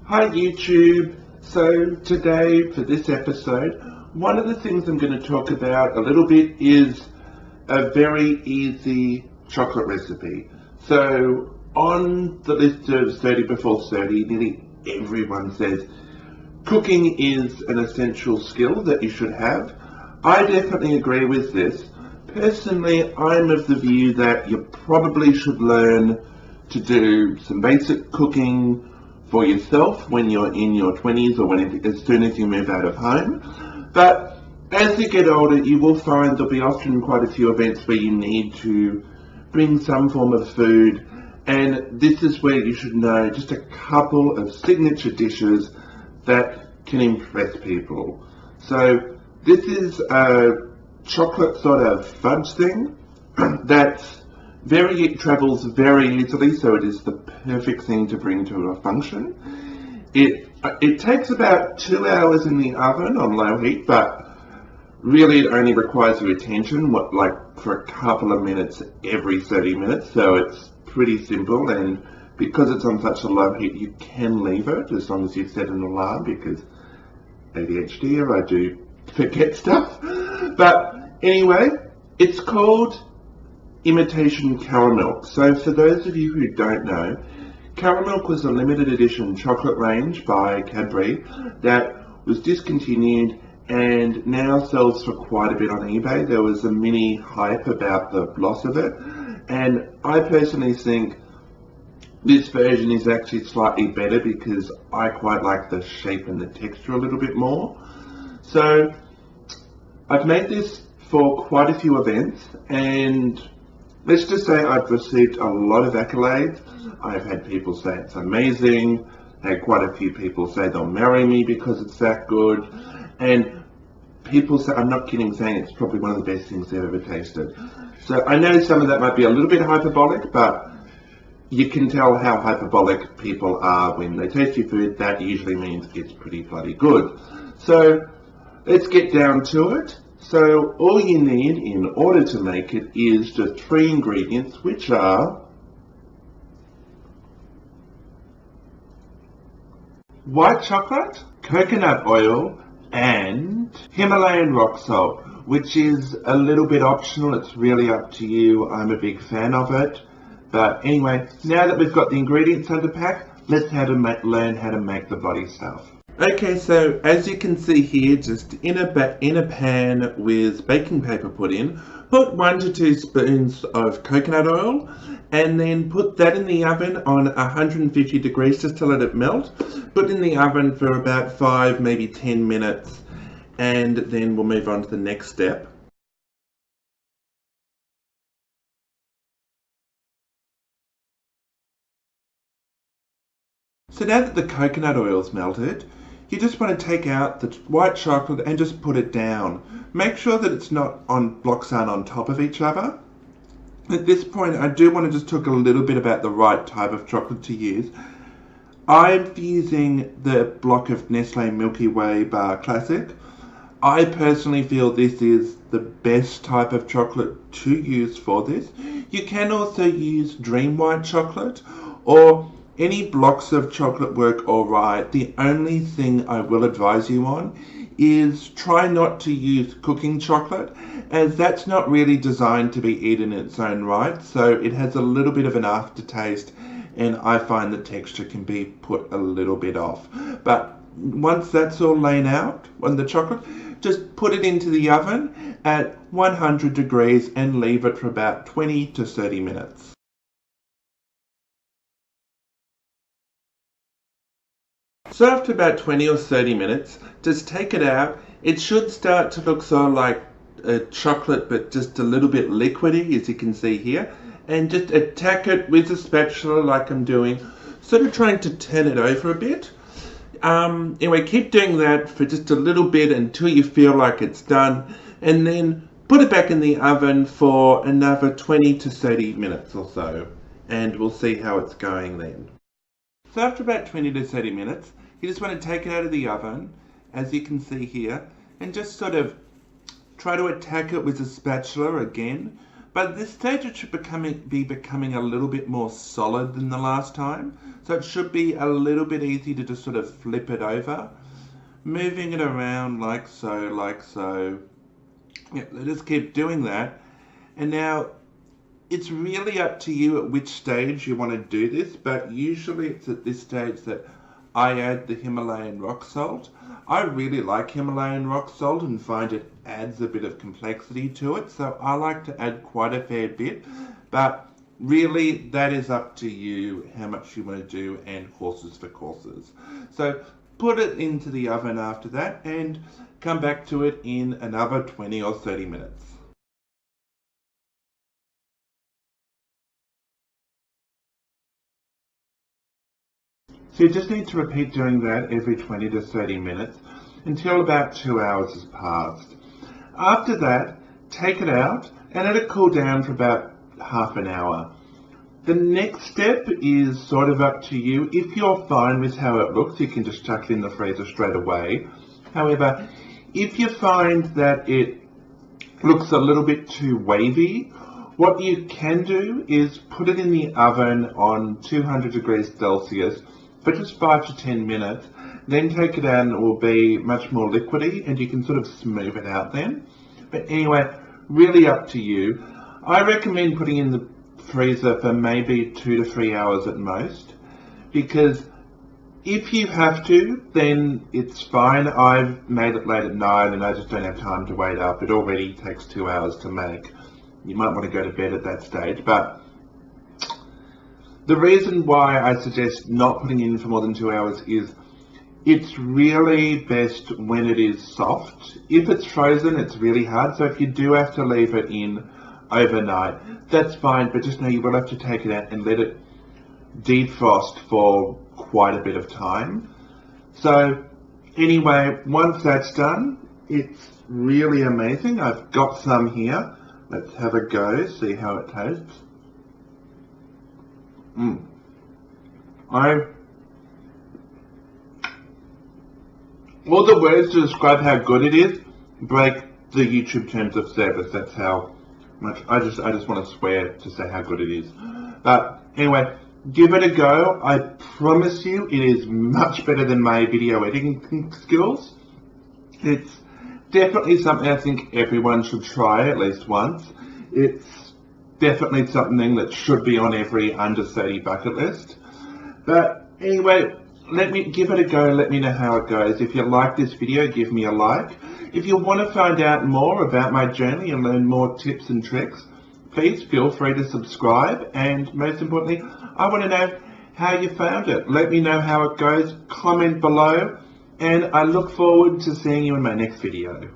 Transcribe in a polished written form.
Hi YouTube. So today for this episode, one of the things I'm going to talk about a little bit is a very easy chocolate recipe. So on the list of 30 before 30, nearly everyone says cooking is an essential skill that you should have. I definitely agree with this. Personally, I'm of the view that you probably should learn to do some basic cooking for yourself when you're in your 20s or as soon as you move out of home. But as you get older, you will find there'll be often quite a few events where you need to bring some form of food, and this is where you should know just a couple of signature dishes that can impress people. So this is a chocolate sort of fudge thing that's it travels very easily, so it is the perfect thing to bring to a function. It takes about 2 hours in the oven on low heat, but really it only requires your attention, for a couple of minutes every 30 minutes, so it's pretty simple. And because it's on such a low heat, you can leave it as long as you've set an alarm, because ADHD, I do forget stuff. But anyway, it's called imitation caramilk. So for those of you who don't know, caramilk was a limited edition chocolate range by Cadbury that was discontinued and now sells for quite a bit on eBay. There was a mini hype about the loss of it, and I personally think this version is actually slightly better because I quite like the shape and the texture a little bit more. So I've made this for quite a few events, and let's just say I've received a lot of accolades. I've had people say it's amazing, had quite a few people say they'll marry me because it's that good, and people say, I'm not kidding, saying it's probably one of the best things they've ever tasted. So I know some of that might be a little bit hyperbolic, but you can tell how hyperbolic people are when they taste your food. That usually means it's pretty bloody good. So let's get down to it. So all you need in order to make it is just 3 ingredients, which are white chocolate, coconut oil, and Himalayan rock salt, which is a little bit optional. It's really up to you. I'm a big fan of it. But anyway, now that we've got the ingredients under pack, let's learn how to make the bloody stuff. Okay, so as you can see here, just in a pan with baking paper put in, put 1 to 2 spoons of coconut oil, and then put that in the oven on 150 degrees just to let it melt. Put in the oven for about 5, maybe 10 minutes, and then we'll move on to the next step. So now that the coconut oil's melted, you just want to take out the white chocolate and just put it down. Make sure that it's not blocks aren't on top of each other. At this point, I do want to just talk a little bit about the right type of chocolate to use. I'm using the block of Nestle Milky Way Bar Classic. I personally feel this is the best type of chocolate to use for this. You can also use Dream White chocolate, or any blocks of chocolate work alright. The only thing I will advise you on is try not to use cooking chocolate, as that's not really designed to be eaten in its own right, so it has a little bit of an aftertaste, and I find the texture can be put a little bit off. But once that's all laid out on the chocolate, just put it into the oven at 100 degrees and leave it for about 20 to 30 minutes. So after about 20 or 30 minutes, just take it out. It should start to look sort of like chocolate, but just a little bit liquidy, as you can see here. And just attack it with a spatula like I'm doing, sort of trying to turn it over a bit. Anyway, keep doing that for just a little bit until you feel like it's done. And then put it back in the oven for another 20 to 30 minutes or so. And we'll see how it's going then. So after about 20 to 30 minutes, you just want to take it out of the oven, as you can see here, and just sort of try to attack it with a spatula again. But at this stage it should be becoming a little bit more solid than the last time. So it should be a little bit easy to just sort of flip it over. Moving it around like so, like so. Yeah, just keep doing that. And now it's really up to you at which stage you want to do this, but usually it's at this stage that I add the Himalayan rock salt. I really like Himalayan rock salt and find it adds a bit of complexity to it, so I like to add quite a fair bit, but really that is up to you how much you want to do, and horses for courses. So put it into the oven after that and come back to it in another 20 or 30 minutes. So you just need to repeat doing that every 20 to 30 minutes until about 2 hours has passed. After that, take it out and let it cool down for about half an hour. The next step is sort of up to you. If you're fine with how it looks, you can just chuck it in the freezer straight away. However, if you find that it looks a little bit too wavy, what you can do is put it in the oven on 200 degrees Celsius for just 5 to 10 minutes, then take it out and it will be much more liquidy and you can sort of smooth it out then. But anyway, really up to you. I recommend putting in the freezer for maybe 2 to 3 hours at most, because if you have to, then it's fine. I've made it late at night and I just don't have time to wait up. It already takes 2 hours to make. You might want to go to bed at that stage, but the reason why I suggest not putting in for more than 2 hours is it's really best when it is soft. If it's frozen, it's really hard. So if you do have to leave it in overnight, that's fine, but just know you will have to take it out and let it defrost for quite a bit of time. So anyway, once that's done, it's really amazing. I've got some here. Let's have a go, see how it tastes. All the words to describe how good it is break the YouTube terms of service. That's how much I just want to swear to say how good it is. But anyway, give it a go. I promise you it is much better than my video editing skills. It's definitely something I think everyone should try at least once. It's definitely something that should be on every under 30 bucket list. But anyway, let me give it a go. Let me know how it goes. If you like this video, give me a like. If you want to find out more about my journey and learn more tips and tricks, please feel free to subscribe. And most importantly, I want to know how you found it. Let me know how it goes. Comment below. And I look forward to seeing you in my next video.